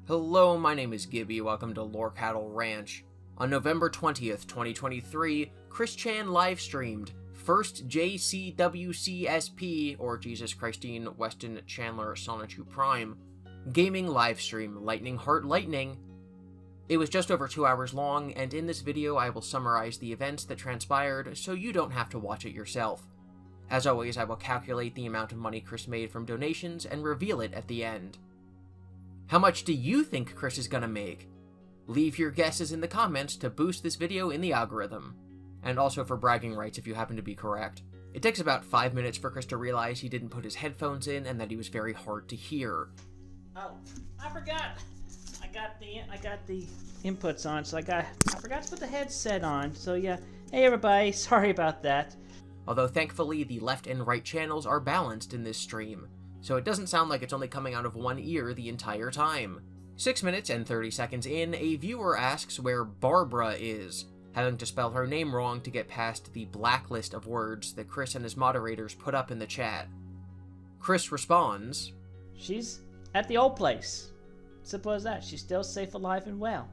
Hello, my name is GiBi, welcome to Lore Cattle Ranch. On November 20th, 2023, Chris Chan live-streamed first JCWC SP, or Jesus Christine Weston Chandler Sonichu Prime, gaming livestream Lightning Heart Lightning. It was just over 2 hours long, and in this video I will summarize the events that transpired so you don't have to watch it yourself. As always, I will calculate the amount of money Chris made from donations and reveal it at the end. How much do you think Chris is gonna make? Leave your guesses in the comments to boost this video in the algorithm. And also for bragging rights if you happen to be correct. It takes about 5 minutes for Chris to realize he didn't put his headphones in and that he was very hard to hear. Oh, I forgot. I got the inputs on, so I forgot to put the headset on. So yeah, hey everybody, sorry about that. Although thankfully the left and right channels are balanced in this stream, so it doesn't sound like it's only coming out of one ear the entire time. 6 minutes and 30 seconds in, a viewer asks where Barbara is, having to spell her name wrong to get past the blacklist of words that Chris and his moderators put up in the chat. Chris responds, She's at the old place. Simple as that. She's still safe, alive, and well.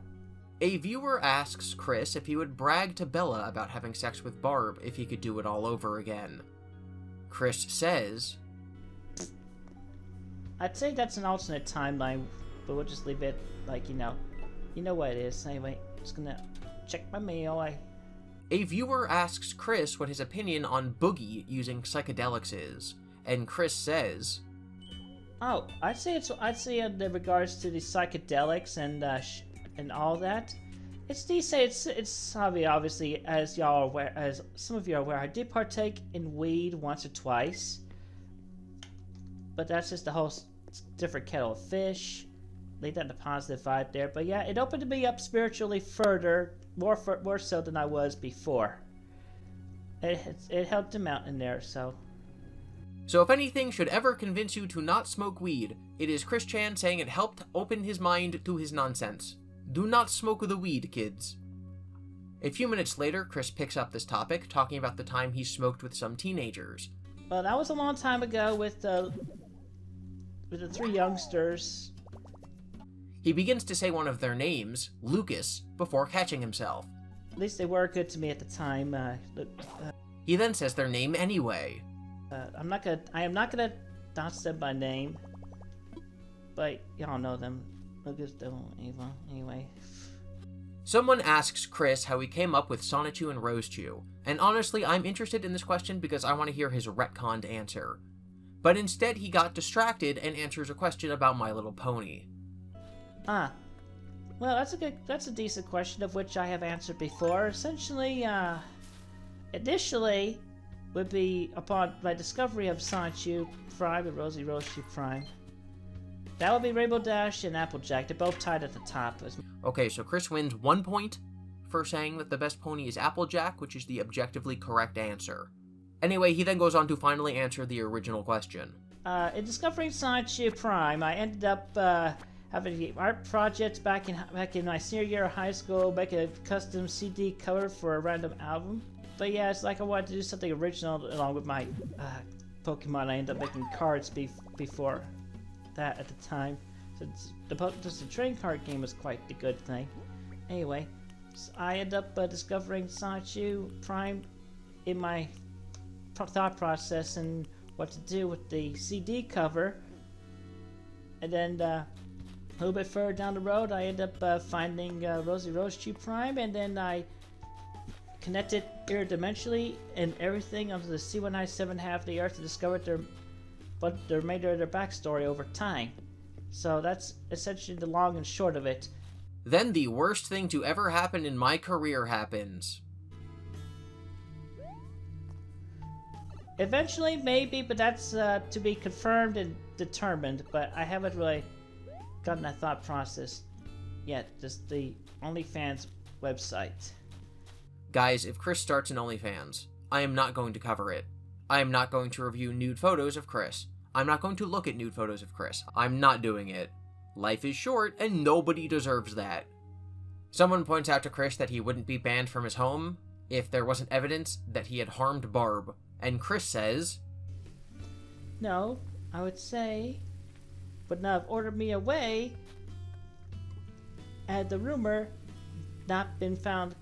A viewer asks Chris if he would brag to Bella about having sex with Barb if he could do it all over again. Chris says, I'd say that's an alternate timeline, but we'll just leave it like, you know what it is. Anyway, just gonna check my mail. A viewer asks Chris what his opinion on Boogie using psychedelics is, and Chris says, Oh, I'd say in regards to the psychedelics and all that, it's obviously, as y'all are aware, as some of you are aware, I did partake in weed once or twice, but that's just a whole different kettle of fish. Leave that in a positive vibe there. But yeah, it opened me up spiritually further, more so than I was before. It helped him out in there, so. So if anything should ever convince you to not smoke weed, it is Chris Chan saying it helped open his mind to his nonsense. Do not smoke the weed, kids. A few minutes later, Chris picks up this topic, talking about the time he smoked with some teenagers. Well, that was a long time ago with the 3 youngsters. He begins to say one of their names, Lucas, before catching himself. At least they were good to me at the time. He then says their name anyway. I am not gonna dance them by name, but y'all know them. Lucas, Devil, Ava. Anyway. Someone asks Chris how he came up with Sonichu and Rosechu, and honestly, I'm interested in this question because I want to hear his retconned answer. But instead, he got distracted and answers a question about My Little Pony. Well, that's a decent question of which I have answered before. Essentially, initially, would be upon my discovery of Sonichu Prime and Rosechu Prime. That would be Rainbow Dash and Applejack. They're both tied at the top. Okay, so Chris wins 1 point for saying that the best pony is Applejack, which is the objectively correct answer. Anyway, he then goes on to finally answer the original question. In discovering Sonichu Prime, I ended up having art projects back in my senior year of high school, making a custom CD cover for a random album. But yeah, it's like I wanted to do something original along with my Pokemon. I ended up making cards before that at the time. So just the trading card game was quite a good thing. Anyway, so I ended up discovering Sonichu Prime in my thought process and what to do with the CD cover. And then a little bit further down the road, I ended up finding Rosechu Prime, and then I connected interdimensionally and everything onto the C197 half of the Earth to discover the remainder of their backstory over time. So that's essentially the long and short of it. Then the worst thing to ever happen in my career happens. Eventually, maybe, but that's to be confirmed and determined. But I haven't really gotten that thought process yet. Just the OnlyFans website. Guys, if Chris starts an OnlyFans, I am not going to cover it. I am not going to review nude photos of Chris. I'm not going to look at nude photos of Chris. I'm not doing it. Life is short, and nobody deserves that. Someone points out to Chris that he wouldn't be banned from his home if there wasn't evidence that he had harmed Barb, and Chris says, No, I would say would not have ordered me away had the rumor not been found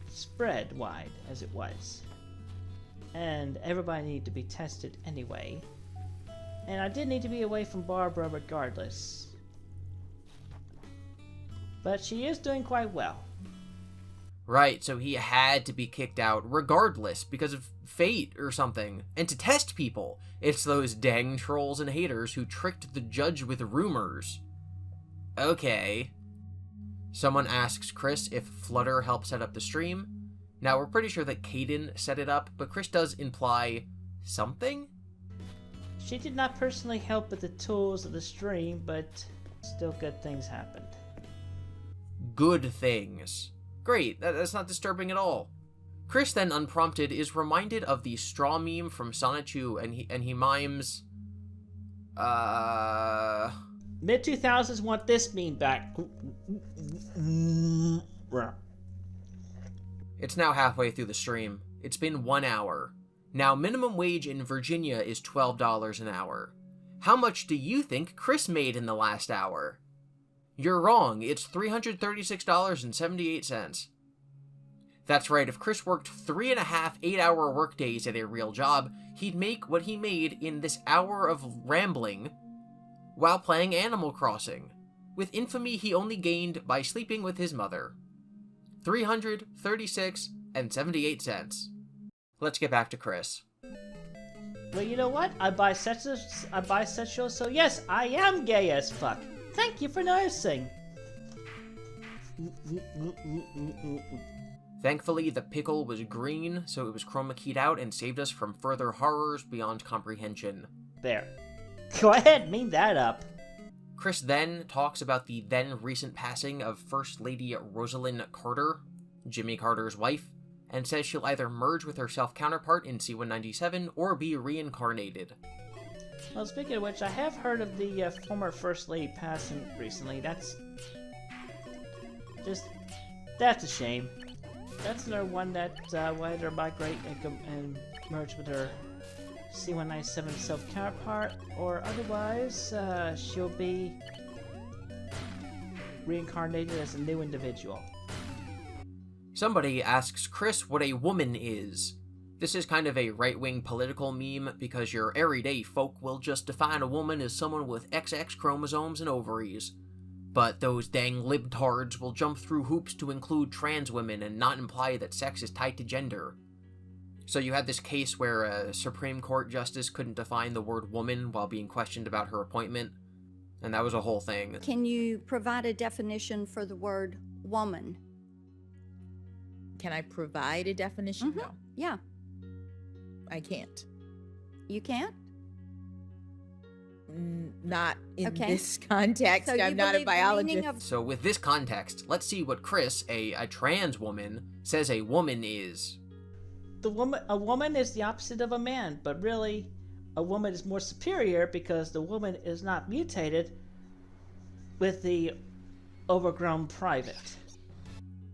spread wide as it was. And everybody needed to be tested anyway. And I did need to be away from Barbara regardless. But she is doing quite well. Right, so he had to be kicked out regardless because of fate or something. And to test people, it's those dang trolls and haters who tricked the judge with rumors. Okay. Someone asks Chris if Flutter helped set up the stream. Now, we're pretty sure that Caden set it up, but Chris does imply something? She did not personally help with the tools of the stream, but still good things happened. Good things. Great, that's not disturbing at all. Chris then, unprompted, is reminded of the straw meme from Sonichu, and he mimes... Mid-2000s want this meme back. It's now halfway through the stream. It's been 1 hour. Now, minimum wage in Virginia is $12 an hour. How much do you think Chris made in the last hour? You're wrong, it's $336.78. That's right, if Chris worked 3.5 8-hour workdays at a real job, he'd make what he made in this hour of rambling while playing Animal Crossing. With infamy he only gained by sleeping with his mother. $336.78. Let's get back to Chris. Well, you know what? I'm bisexual, so yes, I am gay as fuck. Thank you for noticing. Thankfully, the pickle was green, so it was chroma keyed out and saved us from further horrors beyond comprehension. There. Go ahead, meme that up. Chris then talks about the then recent passing of First Lady Rosalind Carter, Jimmy Carter's wife, and says she'll either merge with her self-counterpart in C-197 or be reincarnated. Well, speaking of which, I have heard of the former First Lady passing recently. That's a shame. That's another one that will either migrate and merge with her C-197 self-counterpart, or otherwise she'll be reincarnated as a new individual. Somebody asks Chris what a woman is. This is kind of a right-wing political meme because your everyday folk will just define a woman as someone with XX chromosomes and ovaries. But those dang libtards will jump through hoops to include trans women and not imply that sex is tied to gender. So you had this case where a Supreme Court justice couldn't define the word woman while being questioned about her appointment, and that was a whole thing. Can you provide a definition for the word woman? Can I provide a definition? Mm-hmm. No. Yeah. I can't. You can't? Not in Okay. this context. So you I'm not a believe the meaning biologist. So with this context, let's see what Chris, a trans woman, says a woman is. A woman is the opposite of a man, but really, a woman is more superior because the woman is not mutated with the overgrown private.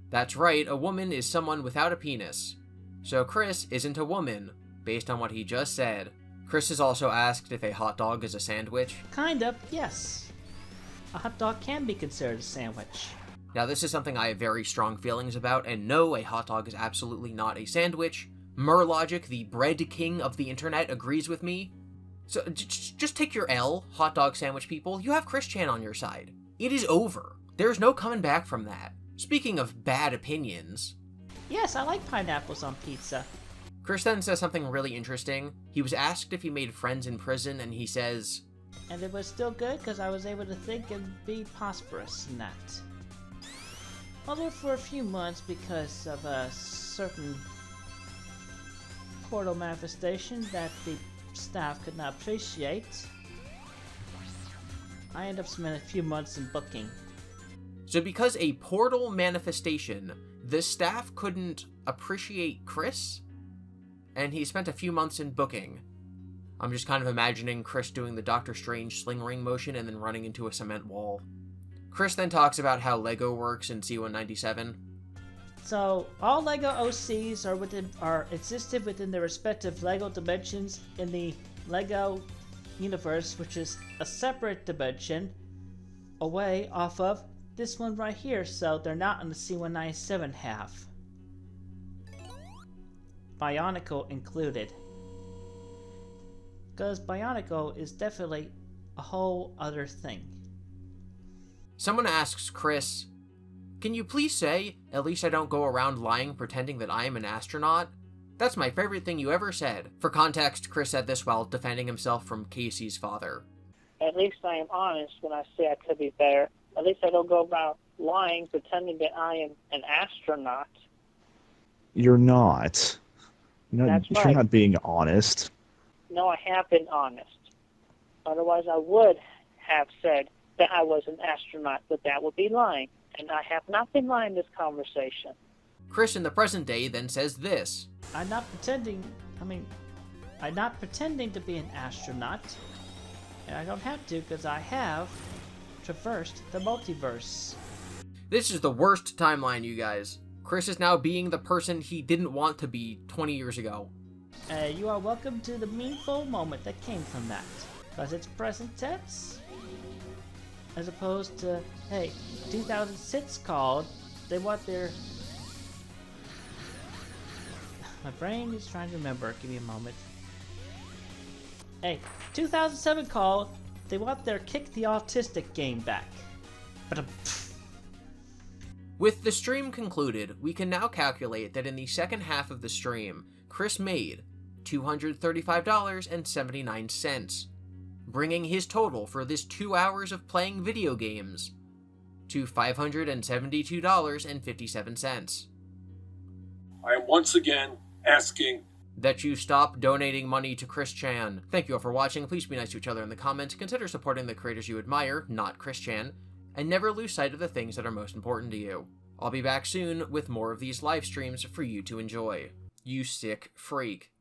That's right, a woman is someone without a penis. So Chris isn't a woman, based on what he just said. Chris is also asked if a hot dog is a sandwich. Kind of, yes. A hot dog can be considered a sandwich. Now this is something I have very strong feelings about, and no, a hot dog is absolutely not a sandwich. Murlogic, the bread king of the internet, agrees with me. So just take your L, hot dog sandwich people. You have Chris Chan on your side. It is over. There's no coming back from that. Speaking of bad opinions... Yes, I like pineapples on pizza. Chris then says something really interesting. He was asked if he made friends in prison, and he says... And it was still good because I was able to think and be prosperous in that. Although for a few months, because of a certain portal manifestation that the staff could not appreciate, I ended up spending a few months in booking. So because a portal manifestation, the staff couldn't appreciate Chris, and he spent a few months in booking. I'm just kind of imagining Chris doing the Doctor Strange sling ring motion and then running into a cement wall. Chris then talks about how LEGO works in C-197. So all LEGO OCs are existed within their respective LEGO dimensions in the LEGO universe, which is a separate dimension away off of this one right here, so they're not on the C197 half. Bionicle included. Because Bionicle is definitely a whole other thing. Someone asks Chris, "Can you please say, at least I don't go around lying pretending that I am an astronaut? That's my favorite thing you ever said." For context, Chris said this while defending himself from Casey's father. At least I am honest when I say I could be better. At least I don't go about lying, pretending that I am an astronaut. You're not. That's You're right. not being honest. No, I have been honest. Otherwise, I would have said that I was an astronaut, but that would be lying. And I have not been lying in this conversation. Chris in the present day then says this. I'm not pretending to be an astronaut. And I don't have to because I have traversed the multiverse. This is the worst timeline, you guys. Chris is now being the person he didn't want to be 20 years ago. You are welcome to the meaningful moment that came from that. Because it's present tense. As opposed to, hey, 2006 called, they want their... My brain is trying to remember, give me a moment. Hey, 2007 called, they want their Kick the Autistic game back. But With the stream concluded, we can now calculate that in the second half of the stream, Chris made $235.79, bringing his total for this 2 hours of playing video games to $572.57. I am once again asking that you stop donating money to Chris Chan. Thank you all for watching. Please be nice to each other in the comments. Consider supporting the creators you admire, not Chris Chan, and never lose sight of the things that are most important to you. I'll be back soon with more of these live streams for you to enjoy. You sick freak.